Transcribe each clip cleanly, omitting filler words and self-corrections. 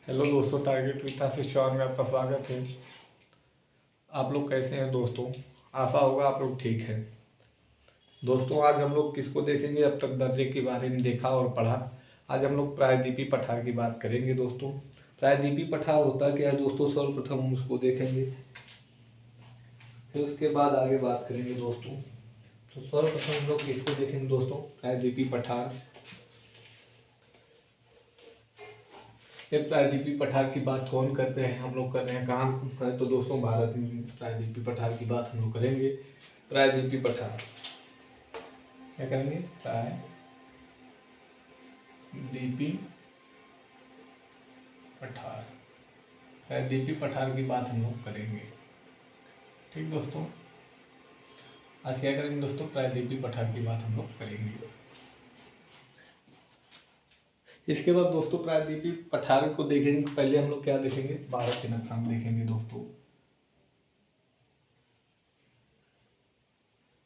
Hello दोस्तों, target विथा से sure में आपका स्वागत है। आप लोग कैसे हैं दोस्तों? आशा होगा आप लोग ठीक हैं। दोस्तों आज हम लोग किसको देखेंगे? अब तक दर्जे के बारे में देखा और पढ़ा। आज हम लोग प्रायद्वीपी पठार की बात करेंगे दोस्तों। प्रायद्वीपी पठार होता क्या है दोस्तों? सर्वप्रथम हम उसको देखेंगे, फिर उसके बाद आगे बात करेंगे दोस्तों। तो सर्वप्रथम हम लोग किसको देखेंगे दोस्तों? प्रायद्वीपी पठार। ये प्रायद्वीपी पठार की बात कौन करते हैं? हम लोग कर रहे हैं। कहाँ? तो दोस्तों भारत में प्रायद्वीपी पठार की बात हम लोग करेंगे। प्रायद्वीपी पठार क्या करेंगे? प्रायद्वीपी पठार। प्रायद्वीपी पठार की बात हम लोग करेंगे। ठीक दोस्तों, आज क्या करेंगे दोस्तों? प्रायद्वीपी पठार की बात हम लोग करेंगे। इसके बाद दोस्तों प्रायद्वीपी पठार को देखेंगे। पहले हम लोग क्या देखेंगे? भारत के नक्शा में देखेंगे दोस्तों।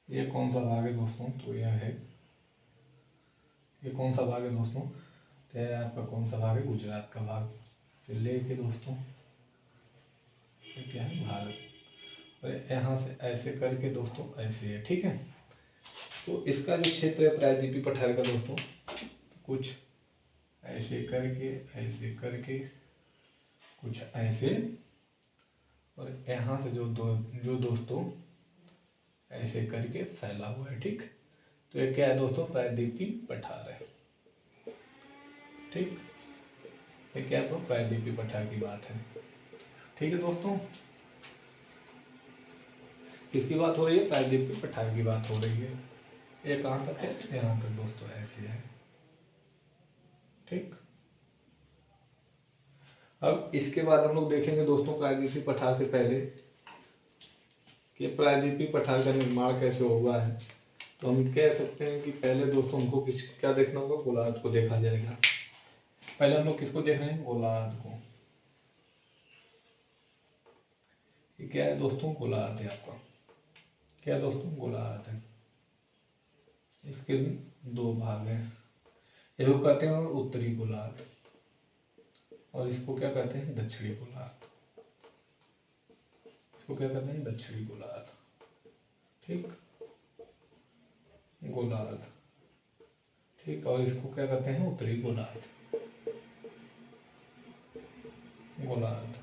ये कौन सा भाग है दोस्तों? तो यह है, ये कौन सा भाग है दोस्तों? तो यह आपका कौन सा भाग है? गुजरात का भाग से लेके दोस्तों ये क्या है? भारत। और यहाँ से ऐसे करके दोस्तों ऐसे है। ठीक है, तो इसका जो क्षेत्र है प्रायद्वीपी पठार का दोस्तों, कुछ ऐसे करके कुछ ऐसे, और यहाँ से जो दोस्तों ऐसे करके फैला हुआ है। ठीक, तो ये क्या है दोस्तों? प्रायद्वीपी पठार है। ठीक, ये क्या है? प्रायद्वीपी पठार की बात है। ठीक है दोस्तों, किसकी बात हो रही है? प्रायद्वीपी पठार की बात हो रही है। ये कहाँ तक है? यहाँ तक दोस्तों ऐसे है। ठीक, अब इसके बाद हम लोग देखेंगे दोस्तों प्रायद्वीपी पठार से पहले कि प्रायद्वीपी पठार का निर्माण कैसे हुआ है। तो हम कह सकते हैं कि पहले दोस्तों हमको क्या देखना होगा? गोलार्ध को देखा जाएगा। पहले हम लोग किसको देख रहे हैं? गोलार्ध को। ये क्या है दोस्तों? गोलार्ध है आपका। क्या है दोस्तों? गोलार्ध है। इसके दो भाग हैं। इसको कहते हैं उत्तरी गोलार्ध, और इसको क्या कहते हैं? दक्षिणी गोलार्ध। इसको क्या कहते हैं? दक्षिणी गोलार्ध। ठीक, गोलार्ध। ठीक, और इसको क्या कहते हैं? उत्तरी गोलार्ध। गोलार्ध।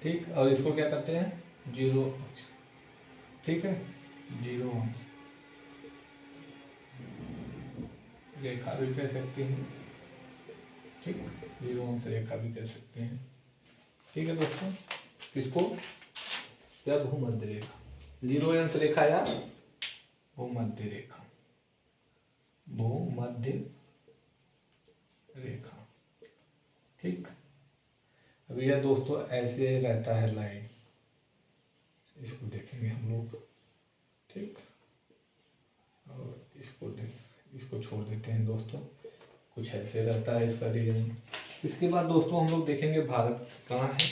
ठीक, और इसको क्या कहते हैं? जीरो अक्ष। ठीक है, जीरो अंश रेखा भी कह सकते हैं। ठीक, जीरो अंश रेखा भी कह सकते हैं। ठीक है दोस्तों, इसको या भूमध्य रेखा, जीरो अंश रेखा या भूमध्य रेखा, भूमध्य रेखा। ठीक, अब यह दोस्तों ऐसे रहता है लाइन, इसको देखेंगे हम लोग। ठीक, और इसको छोड़ देते हैं दोस्तों, कुछ ऐसे रहता है इसका रीजन। इसके बाद दोस्तों हम लोग देखेंगे भारत कहाँ है।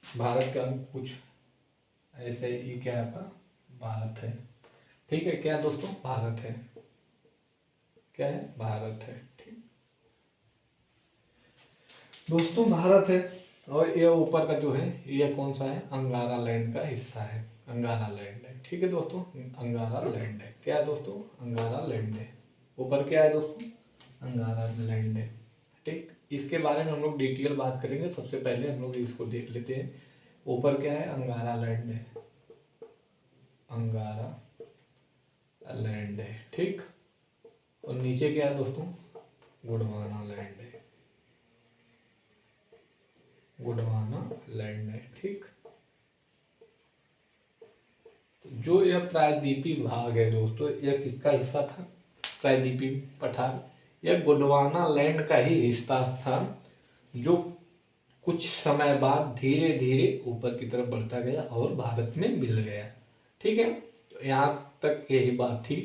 भारत का कुछ ऐसे ही क्या है आपका? भारत है। ठीक है, क्या दोस्तों? भारत है। क्या है? भारत है। ठीक दोस्तों, भारत है। और ये ऊपर का जो है ये कौन सा है? अंगारा लैंड का हिस्सा है। अंगारा लैंड है। ठीक है दोस्तों, अंगारा लैंड है। क्या है दोस्तों? अंगारा लैंड है। ऊपर क्या है दोस्तों? अंगारा लैंड है। ठीक, इसके बारे में हम लोग डिटेल बात करेंगे। सबसे पहले हम लोग इसको देख लेते हैं। ऊपर क्या है? अंगारा लैंड है। अंगारा लैंड है। ठीक, और नीचे क्या है दोस्तों? गोंडवाना लैंड है। गोंडवाना लैंड है। ठीक, जो यह प्रायद्वीपी भाग है दोस्तों, यह किसका हिस्सा था? प्रायद्वीपी पठार यह गोंडवाना लैंड का ही हिस्सा था, जो कुछ समय बाद धीरे धीरे ऊपर की तरफ बढ़ता गया और भारत में मिल गया। ठीक है, तो यहाँ तक यही बात थी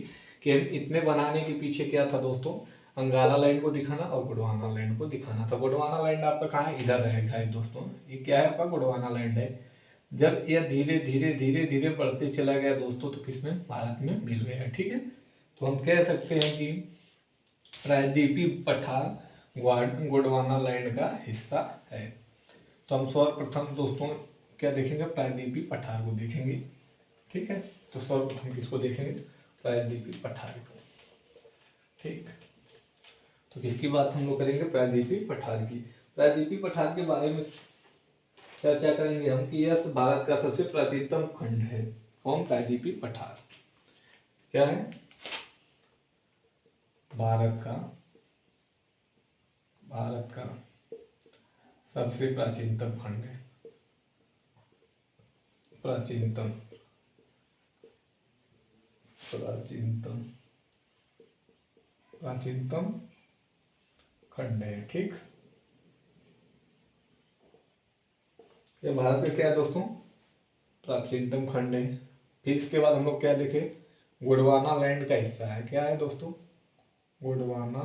कि हम इतने बनाने के पीछे क्या था दोस्तों? अंगारा लैंड को दिखाना और गोंडवाना लैंड को दिखाना था। गोंडवाना लैंड आपका कहाँ है? इधर रहेगा दोस्तों। ये क्या है आपका? गोंडवाना लैंड है। जब यह धीरे धीरे धीरे धीरे बढ़ते चला गया दोस्तों, तो किसमें? भारत में मिल गया। ठीक है, तो हम कह सकते हैं कि प्रायद्वीपी पठार गोंडवाना लैंड का हिस्सा है। तो हम सर्वप्रथम दोस्तों क्या देखेंगे, प्रायद्वीपीय पठार को देखेंगे। ठीक है, तो सर्वप्रथम किसको देखेंगे, प्रायद्वीपीय पठार को। ठीक, तो किसकी बात हम लोग करेंगे, प्रायद्वीपीय पठार की। प्रायद्वीपीय पठार के बारे में चर्चा करेंगे हम कि यह भारत का सबसे प्राचीनतम खंड है। कौन, प्रायद्वीपीय पठार क्या है, भारत का सबसे प्राचीनतम खंड है। प्राचीनतम खंड है। ठीक, ये भारत का क्या है दोस्तों, प्राचीनतम खंड है। फिर इसके बाद हम लोग क्या देखे, गोंडवाना लैंड का हिस्सा है। क्या है दोस्तों, गोंडवाना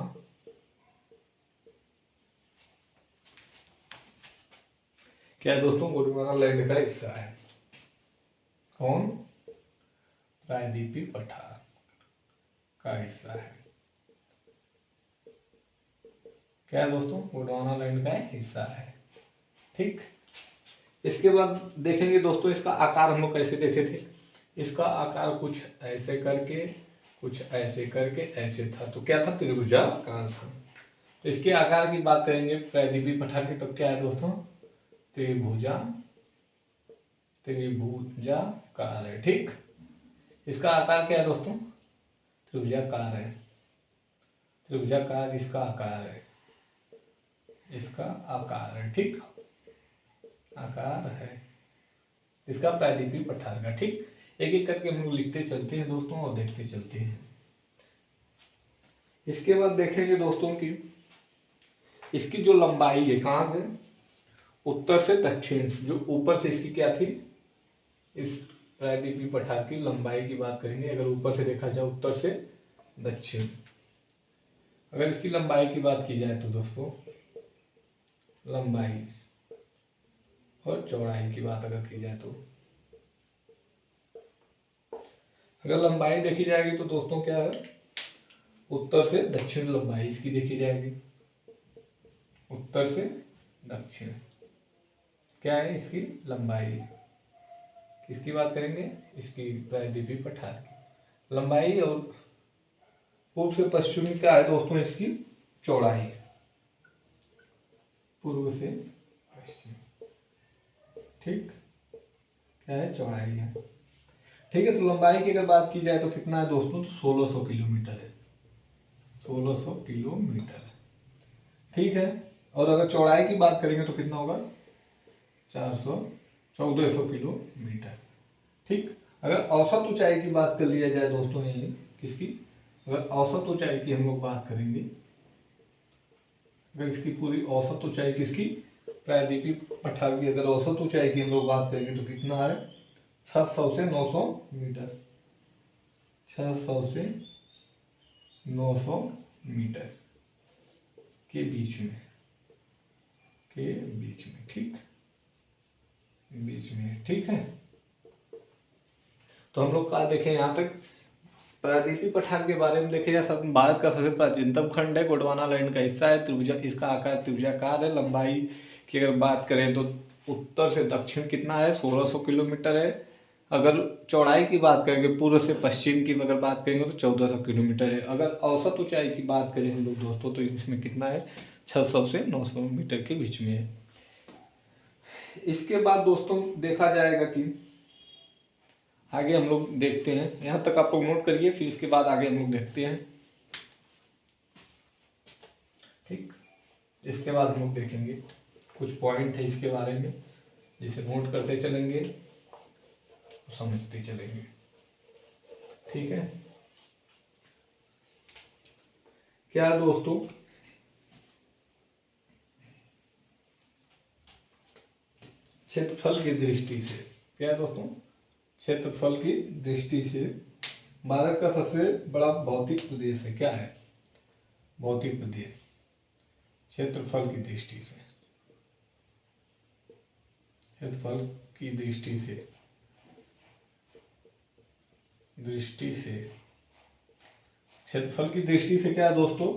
क्या है दोस्तों, गोंडवाना लैंड का हिस्सा है। कौन, प्रायद्वीपीय पठार का हिस्सा है। क्या है दोस्तों, गोंडवाना लैंड का हिस्सा है। ठीक, इसके बाद देखेंगे दोस्तों इसका आकार हम लोग कैसे देखे थे। इसका आकार कुछ ऐसे करके, कुछ ऐसे करके ऐसे था। तो क्या था, त्रिभुजाकार था। तो इसके आकार की बात करेंगे प्रायद्वीपीय पठार की, तो क्या है दोस्तों, त्रिभुजाकार है। ठीक, इसका आकार क्या है दोस्तों, त्रिभुजाकार है। त्रिभुजाकार इसका आकार है, इसका आकार है। ठीक, आकार है इसका प्रायद्वीपीय पठार का। ठीक, एक एक करके हम लोग लिखते चलते हैं दोस्तों और देखते चलते हैं। इसके बाद देखेंगे दोस्तों कि इसकी जो लंबाई है, कहाँ से, उत्तर से दक्षिण, जो ऊपर से इसकी क्या थी, इस प्रायद्वीपीय पठार की लंबाई की बात करेंगे। अगर ऊपर से देखा जाए, उत्तर से दक्षिण, अगर इसकी लंबाई की बात की जाए तो दोस्तों, लंबाई और चौड़ाई की बात अगर की जाए तो, अगर लंबाई देखी जाएगी तो दोस्तों क्या है, उत्तर से दक्षिण लंबाई इसकी देखी जाएगी। उत्तर से दक्षिण क्या है इसकी लंबाई, किसकी बात करेंगे, इसकी प्रायद्वीपीय पठार की लंबाई। और पूर्व से पश्चिमी क्या है दोस्तों, इसकी चौड़ाई, पूर्व से पश्चिम। ठीक, क्या है, चौड़ाई है। ठीक है, तो लंबाई की अगर बात की जाए तो कितना है दोस्तों, तो 1600 किलोमीटर है। 1600 किलोमीटर। ठीक है, और अगर चौड़ाई की बात करेंगे तो कितना होगा, 1400 किलोमीटर। ठीक, अगर औसत ऊंचाई की बात कर लिया जाए दोस्तों, ये किसकी, अगर औसत ऊंचाई की हम लोग बात करेंगे, अगर इसकी पूरी औसत ऊंचाई किसकी, प्रायद्वीपीय पठार की अगर औसत ऊंचाई की हम लोग बात करेंगे तो कितना है, 600 से 900 मीटर। 600 से 900 मीटर के बीच में, ठीक, बीच में। ठीक है, तो हम लोग क्या देखें, यहाँ तक प्रायद्वीपीय पठार के बारे में देखे जा सब। भारत का सबसे प्राचीनतम खंड है, गोंडवाना लैंड का हिस्सा है, त्रिभुजा, इसका आकार त्रिभुजाकार है। लंबाई की अगर बात करें तो उत्तर से दक्षिण कितना है, 1600 किलोमीटर है। अगर चौड़ाई की बात करेंगे, पूर्व से पश्चिम की अगर बात करेंगे तो 1400 किलोमीटर है। अगर औसत ऊंचाई की बात करें हम लोग दोस्तों, तो इसमें कितना है, 600 से 900 मीटर के बीच में है। इसके बाद दोस्तों देखा जाएगा कि आगे हम लोग देखते हैं, यहाँ तक आप लोग नोट करिए, फिर इसके बाद आगे हम लोग देखते हैं। ठीक, इसके बाद हम लोग देखेंगे कुछ पॉइंट है इसके बारे में, जिसे नोट करते चलेंगे, समझते चलेंगे। ठीक है, क्या दोस्तों, क्षेत्रफल की दृष्टि से, क्या दोस्तों, क्षेत्रफल की दृष्टि से भारत का सबसे बड़ा भौतिक प्रदेश है। क्या है, भौतिक प्रदेश, क्षेत्रफल की दृष्टि से, क्षेत्रफल की दृष्टि से क्षेत्रफल की दृष्टि से क्या है दोस्तों,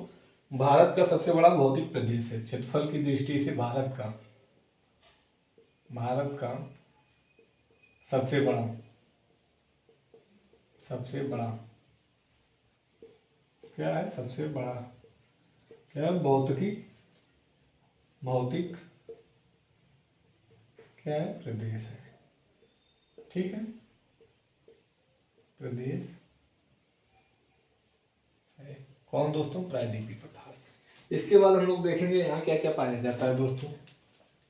भारत का सबसे बड़ा भौतिक प्रदेश है। क्षेत्रफल की दृष्टि से भारत का सबसे बड़ा क्या है? सबसे बड़ा क्या है? भौतिक क्या है? प्रदेश है। ठीक है, प्रदेश है कौन दोस्तों? प्रायद्वीपीय पठार। इसके बाद हम लोग देखेंगे यहाँ क्या क्या पाया जाता है दोस्तों।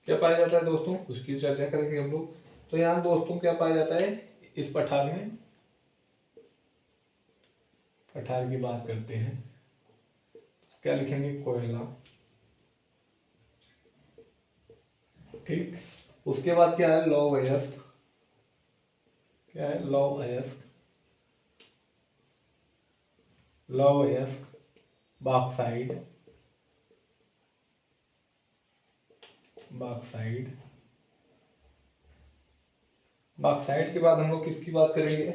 क्या पाया जाता है दोस्तों, उसकी चर्चा करेंगे हम लोग। तो यहाँ दोस्तों क्या पाया जाता है इस पठार में? पठार की बात करते हैं, क्या लिखेंगे? कोयला। ठीक, उसके बाद क्या है? लौह अयस्क। क्या है? लौह अयस्क, बॉक्साइड। बॉक्साइड के बाद हम लोग किसकी बात करेंगे?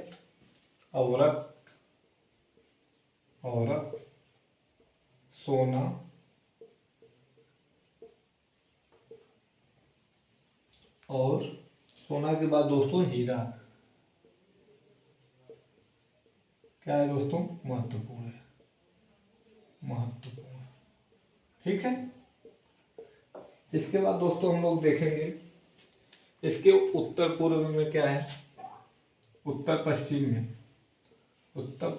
औरक, सोना, और सोना के बाद दोस्तों हीरा। क्या है दोस्तों? महत्वपूर्ण है, ठीक है। इसके बाद दोस्तों हम लोग देखेंगे इसके उत्तर पूर्व में क्या है? उत्तर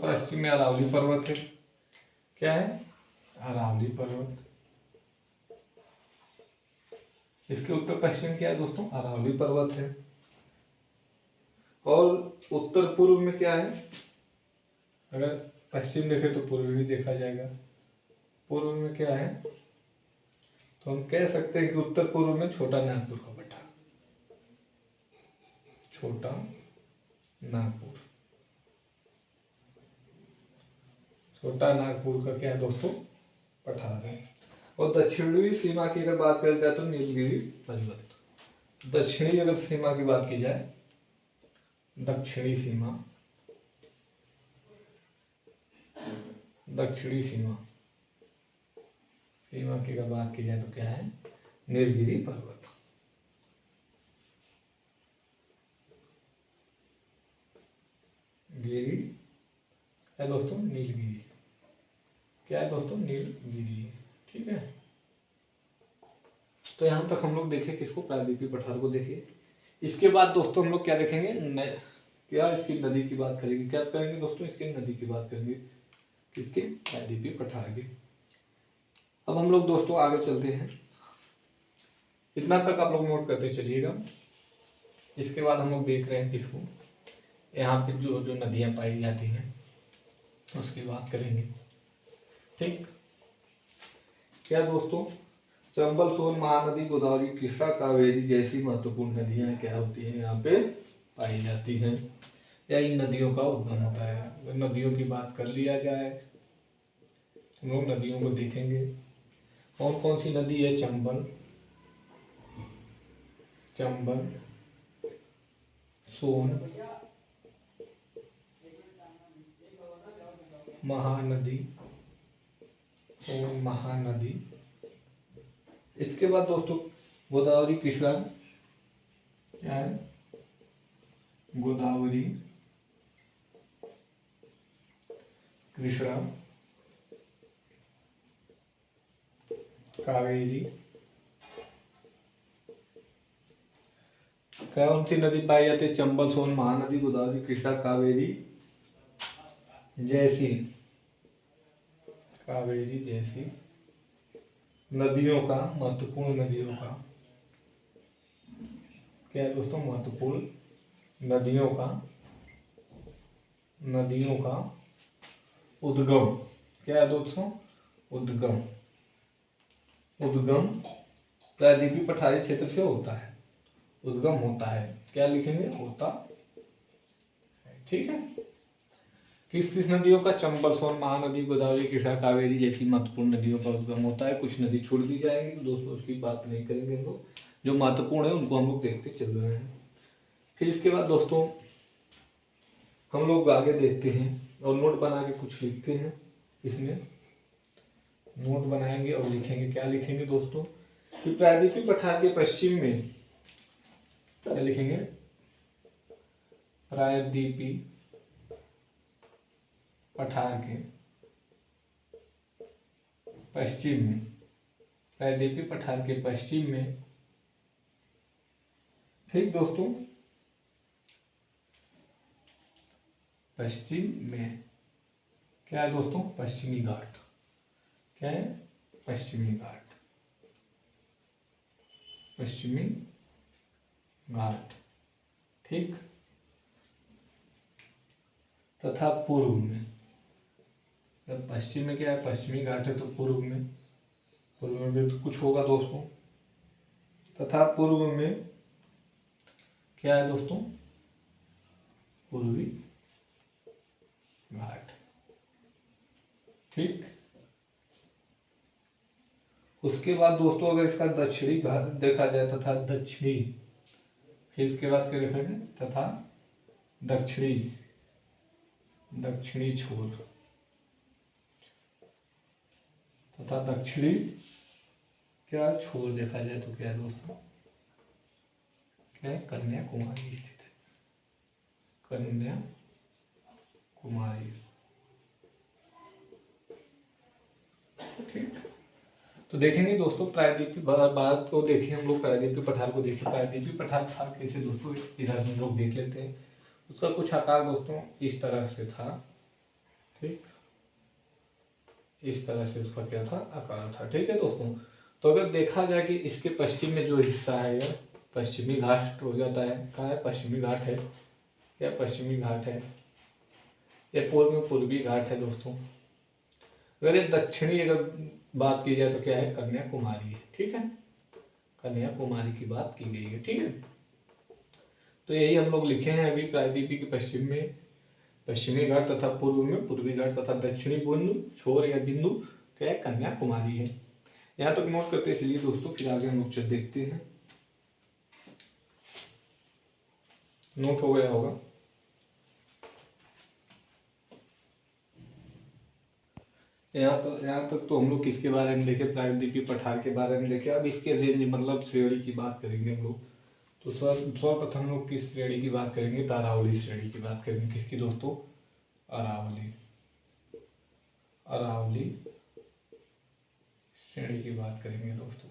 पश्चिम में अरावली पर्वत है। क्या है? अरावली पर्वत। इसके उत्तर पश्चिम क्या है दोस्तों? अरावली पर्वत है। और उत्तर पूर्व में क्या है? अगर पश्चिम देखें तो पूर्व भी देखा जाएगा। पूर्व में क्या है? तो हम कह सकते हैं कि उत्तर पूर्व में छोटा नागपुर का पठार। छोटा नागपुर का क्या है दोस्तों? पठार है। और दक्षिणी सीमा की अगर बात करें जाए तो नीलगिरी पर्वत। दक्षिणी अगर सीमा की बात की जाए, दक्षिणी सीमा की अगर बात की जाए तो क्या है? नीलगिरी पर्वत। गिरी है दोस्तों नीलगिरी। क्या है दोस्तों? नीलगिरी। ठीक है, तो यहां तक हम लोग देखें किसको? प्रायद्वीपीय पठार को देखिए। इसके बाद दोस्तों हम लोग क्या देखेंगे? क्या इसकी नदी की बात करेंगे। क्या करेंगे दोस्तों? इसकी नदी की बात करेंगे। किसके? प्रायद्वीपीय पठार की। अब हम लोग दोस्तों आगे चलते हैं, इतना तक आप लोग नोट करते चलिएगा। इसके बाद हम लोग देख रहे हैं किसको? यहाँ पे जो नदियाँ पाई जाती हैं उसकी बात करेंगे। ठीक, क्या दोस्तों? चंबल, सोन, महानदी, गोदावरी, कृष्णा, कावेरी जैसी महत्वपूर्ण नदियाँ क्या होती हैं? यहाँ पे पाई जाती हैं, या इन नदियों का उद्गम होता है। अगर नदियों की बात कर लिया जाए, हम लोग नदियों को देखेंगे। कौन कौन सी नदी है? चंबल, सोन, महानदी। इसके बाद दोस्तों गोदावरी, कृष्णा। क्या है? गोदावरी, कृष्णा, कावेरी। कौन सी नदी पाई जाती है? चंबल, सोन, महानदी, गोदावरी, कृष्णा, कावेरी जैसी नदियों का, महत्वपूर्ण नदियों का क्या है दोस्तों? महत्वपूर्ण नदियों का उद्गम। क्या है दोस्तों? उद्गम प्रायद्वीपीय पठारी क्षेत्र से होता है, उद्गम होता है। क्या लिखेंगे? होता है। ठीक है, किस नदियों का? चंबल, सोन, महानदी, गोदावरी, कृष्णा, कावेरी जैसी महत्वपूर्ण नदियों का उद्गम होता है। कुछ नदी छोड़ दी जाएंगी तो दोस्तों उसकी बात नहीं करेंगे हम लोग, जो महत्वपूर्ण है उनको हम लोग देखते चल रहे हैं। फिर इसके बाद दोस्तों हम लोग आगे देखते हैं और नोट बना के कुछ लिखते हैं इसमें। नोट बनाएंगे और लिखेंगे। क्या लिखेंगे दोस्तों कि प्रायद्वीपीय पठार के पश्चिम में, क्या लिखेंगे, प्रायद्वीपीय पठार के पश्चिम में, प्रायद्वीपीय पठार के पश्चिम में, ठीक दोस्तों, पश्चिम में क्या है दोस्तों, पश्चिमी घाट। क्या है, पश्चिमी घाट, पश्चिमी घाट, ठीक। तथा पूर्व में, जब पश्चिम में क्या है, पश्चिमी घाट है, तो पूर्व में भी तो कुछ होगा दोस्तों। तथा पूर्व में क्या है दोस्तों, पूर्वी घाट, ठीक। उसके बाद दोस्तों अगर इसका दक्षिणी घाट देखा जाए, तथा दक्षिणी, फिर इसके बाद क्या लिखेंगे, तथा दक्षिणी छोर, तथा दक्षिणी क्या छोर देखा जाए तो क्या है दोस्तों, क्या है, कन्याकुमारी स्थित है, कन्याकुमारी, ठीक। तो देखेंगे दोस्तों प्रायद्वीपीय भारत को देखें हम लोग, प्रायद्वीपीय पठार को देखें। प्रायद्वीपीय पठार था कैसे दोस्तों, इधर हम लोग देख लेते हैं। उसका कुछ आकार दोस्तों इस तरह से था, ठीक, इस तरह से उसका क्या था, आकार था, ठीक है दोस्तों। तो अगर देखा जाए कि इसके पश्चिम में जो हिस्सा है यह पश्चिमी घाट हो जाता है। कहाँ है, पश्चिमी घाट है, या पश्चिमी घाट है, या पूर्व में पूर्वी घाट है दोस्तों। अगर ये दक्षिणी अगर बात की जाए तो क्या है, कन्याकुमारी है, ठीक है, कन्याकुमारी की बात की गई है, ठीक है। तो यही हम लोग लिखे हैं अभी, प्रायद्वीपीय के पश्चिम में पश्चिमी घाट, तथा पूर्व में पूर्वी घाट, तथा दक्षिणी बिंदु छोर या बिंदु क्या है, कन्याकुमारी है। यहाँ तक नोट करते चलिए दोस्तों, फिर आगे हम लोग देखते हैं। नोट हो गया होगा। यहाँ तक तो हम लोग किसके बारे में देखे, प्रायद्वीपीय पठार के बारे में देखे। अब इसके रेंज मतलब श्रेणी की बात करेंगे हम लोग। तो सर्वप्रथम हम लोग किस श्रेणी की बात करेंगे, तो अरावली श्रेणी की बात करेंगे। किसकी दोस्तों, अरावली श्रेणी की बात करेंगे दोस्तों।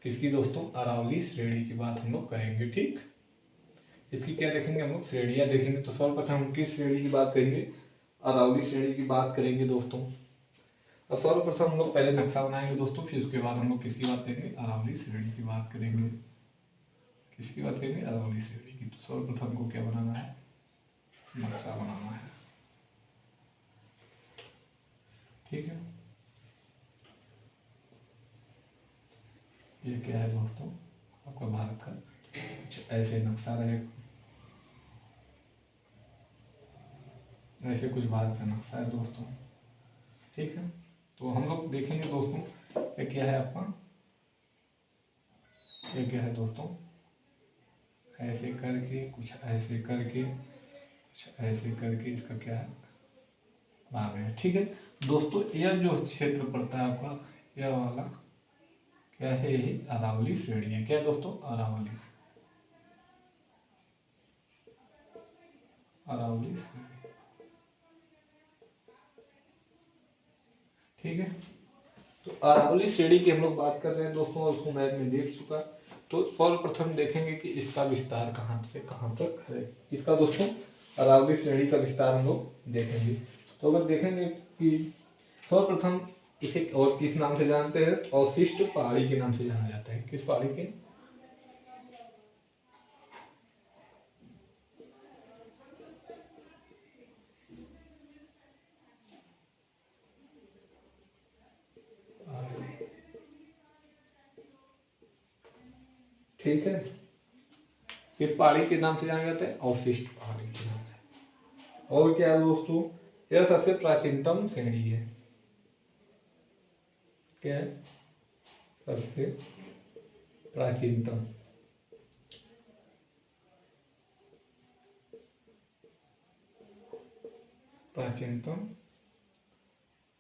किसकी दोस्तों, अरावली श्रेणी की बात हम लोग करेंगे, ठीक। इसकी क्या देखेंगे हम लोग, श्रेणियां देखेंगे। तो सर्वप्रथम हम किस श्रेणी की बात करेंगे, अरावली श्रेणी की बात करेंगे दोस्तों। और सर्वप्रथम हम लोग पहले नक्शा बनाएंगे दोस्तों, फिर उसके बाद हम लोग किसकी बात करेंगे, अरावली श्रेणी की बात करेंगे। किसकी बात करेंगे, अरावली श्रेणी की। तो सर्वप्रथम को क्या बनाना है, नक्शा बनाना है, ठीक है। ये क्या है दोस्तों, आपका भारत का कुछ ऐसे नक्शा रहेगा, ऐसे कुछ भारत का नक्शा है दोस्तों, ठीक है। तो हम लोग देखेंगे दोस्तों, ये क्या है आपका, ये क्या है दोस्तों, ऐसे करके कुछ ऐसे करके कुछ ऐसे करके इसका क्या है, भाग है, ठीक है दोस्तों। यह जो क्षेत्र पड़ता है आपका, यह वाला क्या है, ये अरावली श्रेणी है। क्या दोस्तों, अरावली श्रेणी, ठीक है। तो अरावली श्रेणी की हम लोग बात कर रहे हैं दोस्तों, और उसको मैप में देख चुका। तो सर्वप्रथम देखेंगे कि इसका विस्तार कहाँ से कहाँ तक है। इसका दोस्तों अरावली श्रेणी का विस्तार हम लोग देखेंगे। तो अगर देखेंगे कि सर्वप्रथम इसे और किस नाम से जानते हैं, अवशिष्ट पहाड़ी के नाम से जाना जाता है। किस पहाड़ी के, ठीक है, किस पहाड़ी के नाम से जाना जाता है, अवशिष्ट पहाड़ी के नाम से। और क्या है दोस्तों, यह सबसे प्राचीनतम श्रेणी है। क्या है, सबसे प्राचीनतम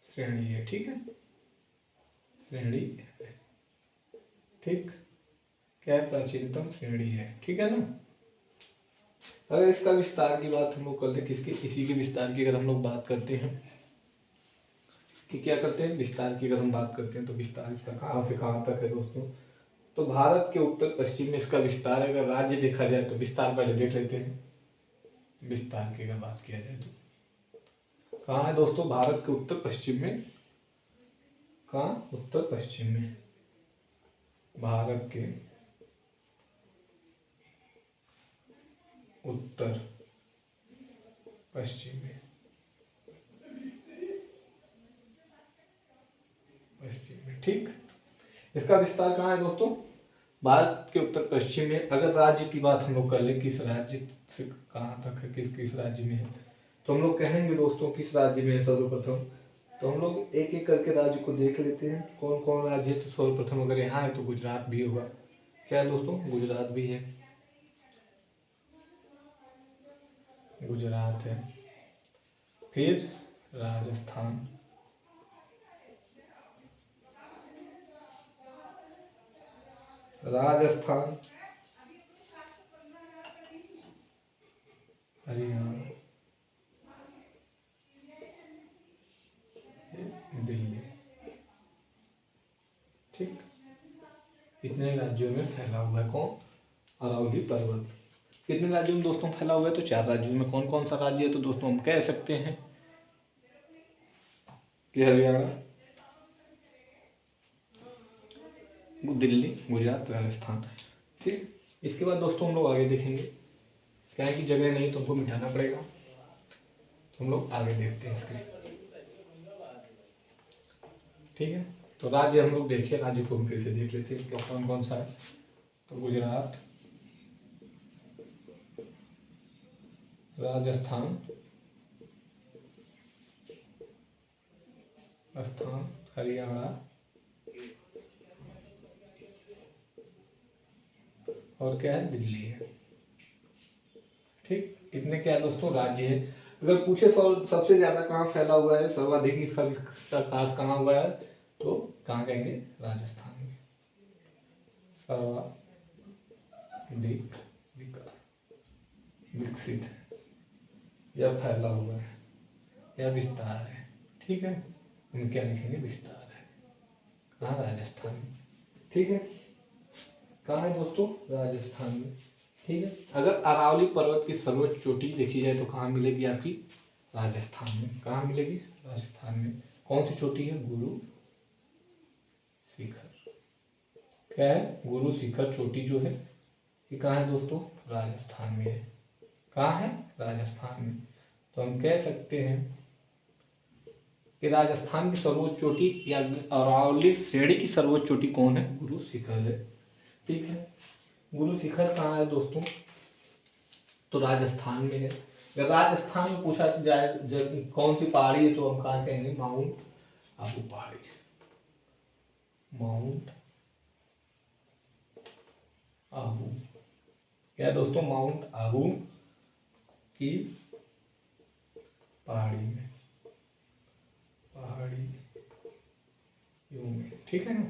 श्रेणी है, ठीक है। श्रेणी है। ठीक, क्या है, प्राचीनतम श्रेणी है। ठीक है ना। अगर इसका विस्तार की बात हम लोग कर ले, किसके, इसी के विस्तार की अगर हम लोग बात करते हैं कि क्या करते हैं, विस्तार की अगर हम बात करते हैं तो विस्तार इसका कहाँ से कहाँ तक है दोस्तों। तो भारत के उत्तर पश्चिम में इसका विस्तार है। अगर राज्य देखा जाए तो विस्तार पहले देख लेते हैं। विस्तार की अगर बात किया जाए तो कहाँ है दोस्तों, भारत के उत्तर पश्चिम में। कहाँ, उत्तर पश्चिम में, भारत के उत्तर पश्चिम में, पश्चिम में। ठीक, इसका विस्तार कहाँ है दोस्तों, भारत के उत्तर पश्चिम में। अगर राज्य की बात हम लोग कर ले, किस राज्य से कहाँ तक है, किस किस राज्य में है, तो हम लोग कहेंगे दोस्तों किस राज्य में है सर्वप्रथम। तो हम लोग एक एक करके राज्य को देख लेते हैं कौन कौन राज्य है। तो सर्वप्रथम अगर यहाँ है तो गुजरात भी होगा। क्या है दोस्तों, गुजरात भी है, गुजरात है। फिर राजस्थान, राजस्थान, हरियाणा, दिल्ली। ठीक, इतने राज्यों में फैला हुआ है कौन, अरावली पर्वत। कितने राज्यों में दोस्तों फैला हुआ है, तो 4 राज्यों में। कौन कौन सा राज्य है, तो दोस्तों हम कह सकते हैं कि हरियाणा, दिल्ली, गुजरात, राजस्थान। ठीक, इसके बाद दोस्तों हम लोग आगे देखेंगे। क्या है कि जगह नहीं तो हमको मिटाना पड़ेगा, तो हम लोग आगे देखते हैं इसके। ठीक है, तो राज्य हम लोग देखे, राज्य को हम फिर से देख लेते हैं तो कौन कौन सा है। तो गुजरात, राजस्थान, हरियाणा और क्या है, दिल्ली है। ठीक, इतने क्या है दोस्तों, राज्य है। अगर पूछे सबसे ज्यादा कहाँ फैला हुआ है, सर्वाधिक इसका विकास कहाँ हुआ है, तो कहाँ कहेंगे, राजस्थान में सर्वाधिक विकास, विकसित है या फैला हुआ है या विस्तार है। ठीक है, हम क्या लिखेंगे, विस्तार है। कहाँ, राजस्थान में। ठीक है, कहाँ है दोस्तों, राजस्थान में। ठीक है, अगर अरावली पर्वत की सर्वोच्च चोटी देखी जाए तो कहाँ मिलेगी आपकी, राजस्थान में। कहाँ मिलेगी, राजस्थान में। कौन सी चोटी है, गुरु शिखर। क्या है, गुरु शिखर चोटी जो है ये कहाँ है दोस्तों, राजस्थान में है। कहाँ है, राजस्थान में। तो हम कह सकते हैं कि राजस्थान की सर्वोच्च चोटी या अरावली श्रेणी की सर्वोच्च चोटी कौन है, गुरु शिखर है। ठीक है, गुरु शिखर कहाँ है दोस्तों, तो राजस्थान में है। अगर राजस्थान में पूछा जाए कौन सी पहाड़ी है, तो हम कहाँ कहेंगे, माउंट आबू पहाड़ी। माउंट आबू, क्या दोस्तों, माउंट आबू की पहाड़ी में, पहाड़ी में। ठीक है ना,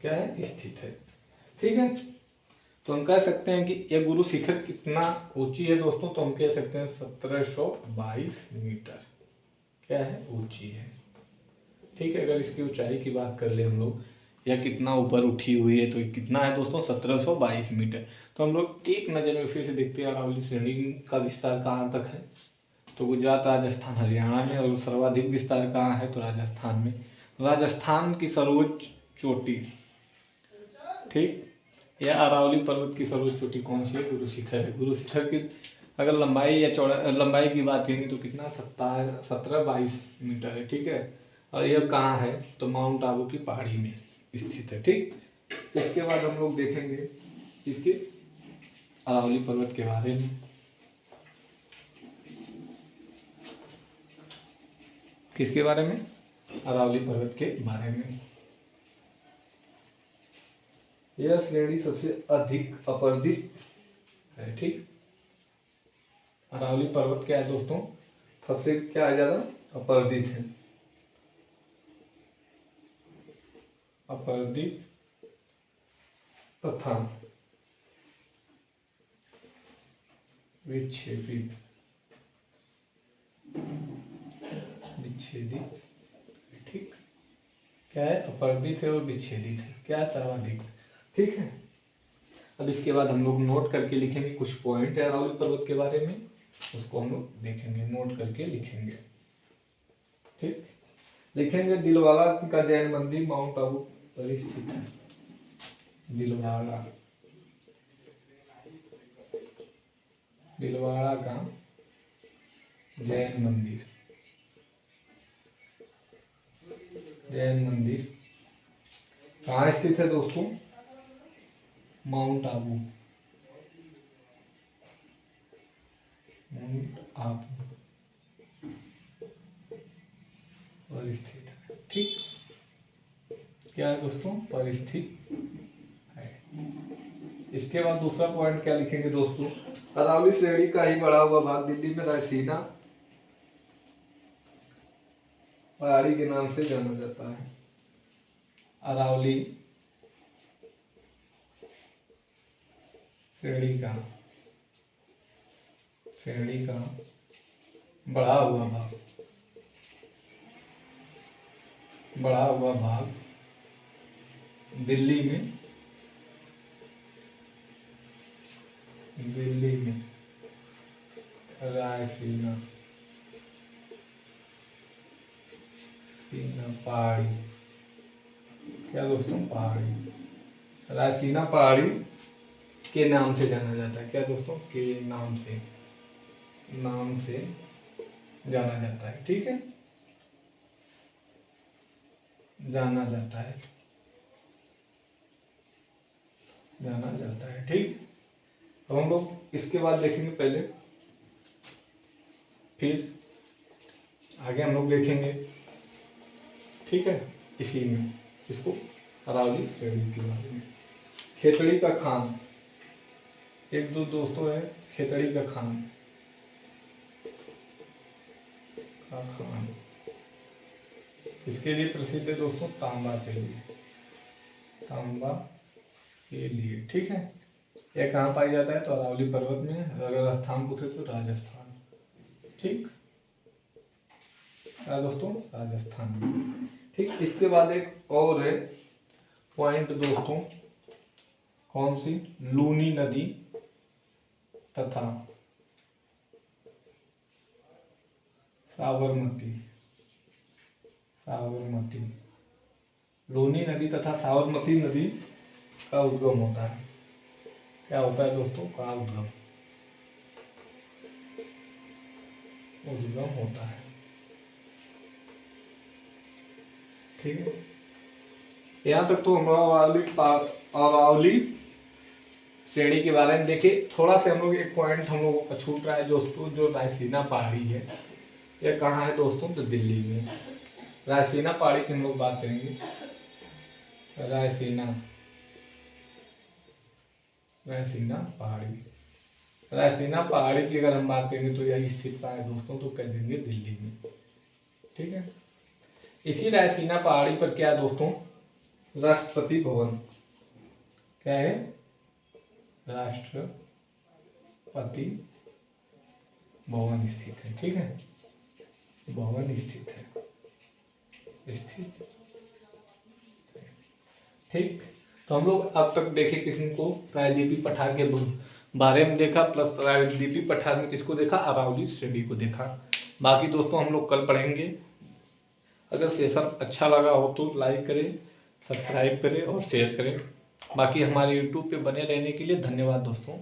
क्या है, स्थित है। ठीक है, तो हम कह सकते हैं कि यह गुरु शिखर कितना ऊंची है दोस्तों, तो हम कह सकते हैं 1722 मीटर। क्या है, ऊंची है। ठीक है, अगर इसकी ऊंचाई की बात कर ले हम लोग, या कितना ऊपर उठी हुई है, तो कितना है दोस्तों, 1722 मीटर। तो हम लोग एक नज़र में फिर से देखते हैं अरावली श्रेणी का विस्तार कहाँ तक है, तो गुजरात, राजस्थान, हरियाणा में। और सर्वाधिक विस्तार कहाँ है, तो राजस्थान में। राजस्थान की सर्वोच्च चोटी, ठीक, या अरावली पर्वत की सर्वोच्च चोटी कौन सी है, गुरु शिखर है। गुरु शिखर की अगर लंबाई या चौड़ा लंबाई की बात करेंगे तो कितना, 1722 मीटर है। ठीक है, और यह कहाँ है, तो माउंट आबू की पहाड़ी में स्थित है। ठीक, इसके बाद हम लोग देखेंगे इसके अरावली पर्वत के बारे में। किसके बारे में, अरावली पर्वत के बारे में। यह श्रेणी सबसे अधिक अपर्दित है। ठीक, अरावली पर्वत क्या है दोस्तों, सबसे क्या है, ज्यादा अपर्दित है। अपरदीप तथा विच्छेदित विच्छेदित, ठीक। क्या है? अपरदित है और विच्छेदित है, क्या है? सर्वाधिक, ठीक है। अब इसके बाद हम लोग नोट करके लिखेंगे, कुछ पॉइंट है अरावली पर्वत के बारे में, उसको हम लोग देखेंगे, नोट करके लिखेंगे, ठीक। लिखेंगे दिलवाड़ा का जैन मंदिर माउंट आबू पर स्थित है। दिलवाड़ा का जैन मंदिर कहाँ स्थित है दोस्तों? माउंट आबू पर स्थित है, ठीक। क्या है दोस्तों? पर स्थित है। इसके बाद दूसरा पॉइंट क्या लिखेंगे दोस्तों? अरावली श्रेणी का ही बढ़ा हुआ भाग दिल्ली में रायसीना पहाड़ी के नाम से जाना जाता है। अरावली श्रेणी का बढ़ा हुआ भाग दिल्ली में रायसीना पहाड़ी, क्या दोस्तों? पहाड़ी, रायसीना पहाड़ी के नाम से जाना जाता है। क्या दोस्तों? के नाम से जाना जाता है, ठीक है, जाना जाता है, ठीक। अब हम लोग इसके बाद देखेंगे पहले, फिर आगे हम लोग देखेंगे, ठीक है, इसी में इसको अरावली श्रेणी के बारे में। खेतड़ी का खान, एक दो दोस्तों है खेतड़ी का खान इसके लिए प्रसिद्ध है दोस्तों? तांबा के लिए, ठीक है। यह कहाँ पाई जाता है? तो अरावली पर्वत में। अगर स्थान पूछे तो राजस्थान, ठीक है दोस्तों, राजस्थान में, ठीक। इसके बाद एक और है पॉइंट दोस्तों, कौन सी? लूनी नदी तथा साबरमती। लूनी नदी तथा साबरमती नदी का उद्गम होता है। क्या होता है दोस्तों? का उद्गम होता है, ठीक है। यहाँ तक तो हम अरावली श्रेणी के बारे में देखे। थोड़ा से हम लोग एक पॉइंट हम लोगों का छूट रहा है दोस्तों, जो रायसीना पहाड़ी है, यह कहाँ है दोस्तों? तो दिल्ली में। रायसीना पहाड़ी की हम लोग बात करेंगे। रायसीना पहाड़ी की अगर हम बात करेंगे तो यह स्थित कहाँ है दोस्तों? तो कह देंगे दिल्ली में, ठीक है। इसी रायसीना पहाड़ी पर क्या दोस्तों? राष्ट्रपति भवन। क्या है? राष्ट्रपति भवन स्थित है, ठीक है, भवन स्थित है, ठीक। तो हम लोग अब तक देखे किसी को प्रायद्वीपीय पठार के बारे में देखा, प्लस प्रायद्वीपीय पठार में किसको देखा? अरावली श्रेणी को देखा। बाकी दोस्तों हम लोग कल पढ़ेंगे। अगर सेशन अच्छा लगा हो तो लाइक करें, सब्सक्राइब करें और शेयर करें। बाकी हमारे यूट्यूब पे बने रहने के लिए धन्यवाद दोस्तों।